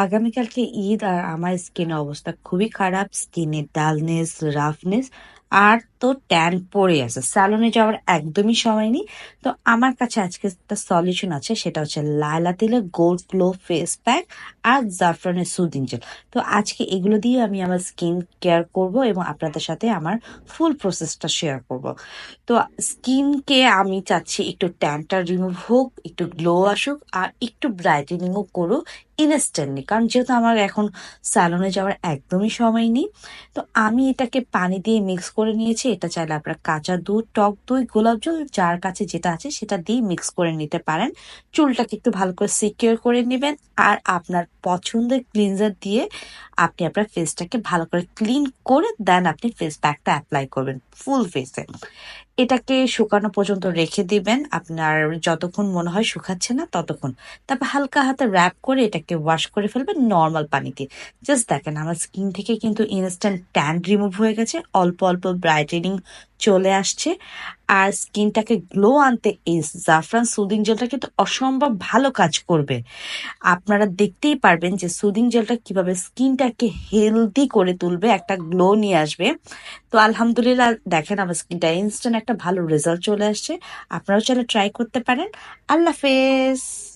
আগামীকালকে ঈদ আর আমার স্কিনের অবস্থা খুবই খারাপ। স্কিনে ডালনেস, রাফনেস আর তো ট্যান পড়ে আছে। স্যালনে যাওয়ার একদমই সময় নেই। তো আমার কাছে আজকে একটা সলিউশন আছে, সেটা হচ্ছে লায়লা তেলের গোল্ড গ্লো ফেস প্যাক আর জাফরানের সুদিং জেল। তো আজকে এগুলো দিয়ে আমি আমার স্কিন কেয়ার করব এবং আপনাদের সাথে আমার ফুল প্রসেসটা শেয়ার করব। তো স্কিনকে আমি চাচ্ছি একটু ট্যানটা রিমুভ হোক, একটু গ্লো আসুক আর একটু ব্রাইটেনিংও করুক ইনস্ট্যান্টলি, কারণ যেহেতু আমার এখন স্যালনে যাওয়ার একদমই সময় নেই। তো আমি এটাকে পানি দিয়ে মিক্স করে নিয়েছি। এটা চাইলে আপনারা কাঁচা দুধ, টক দই, গোলাপ জল, যার কাছে যেটা আছে সেটা দিয়ে মিক্স করে নিতে পারেন। চুলটাকে একটু ভালো করে সিকিউর করে নেবেন আর আপনার পছন্দের ক্লিনজার দিয়ে আপনি আপনার ফেসটাকে ভালো করে ক্লিন করে দেন আপনি ফেস প্যাকটা অ্যাপ্লাই করবেন ফুল ফেসে। এটাকে শুকানো পর্যন্ত রেখে দিবেন, আপনার যতক্ষণ মনে হয় শুকাচ্ছে না ততক্ষণ। তারপর হালকা হাতে র্যাপ করে এটাকে ওয়াশ করে ফেলবেন নর্মাল পানি দিয়ে। জাস্ট দেখেন আমার স্কিন থেকে কিন্তু ইনস্ট্যান্ট ট্যান রিমুভ হয়ে গেছে, অল্প অল্প ব্রাইটেনিং চলে আসছে। আর স্কিনটাকে গ্লো আনতে এই জাফরান সুদিং জেলটা কিন্তু অসম্ভব ভালো কাজ করবে। আপনারা দেখতেই পারবেন যে সুদিং জেলটা কিভাবে স্কিনটাকে হেলদি করে তুলবে, একটা গ্লো নিয়ে আসবে। তো আলহামদুলিল্লাহ দেখেন আমার স্কিনটা ইনস্ট্যান্ট একটা ভালো রেজাল্ট চলে আসছে। আপনারাও চাইলে ট্রাই করতে পারেন। আল্লাহ হাফেজ।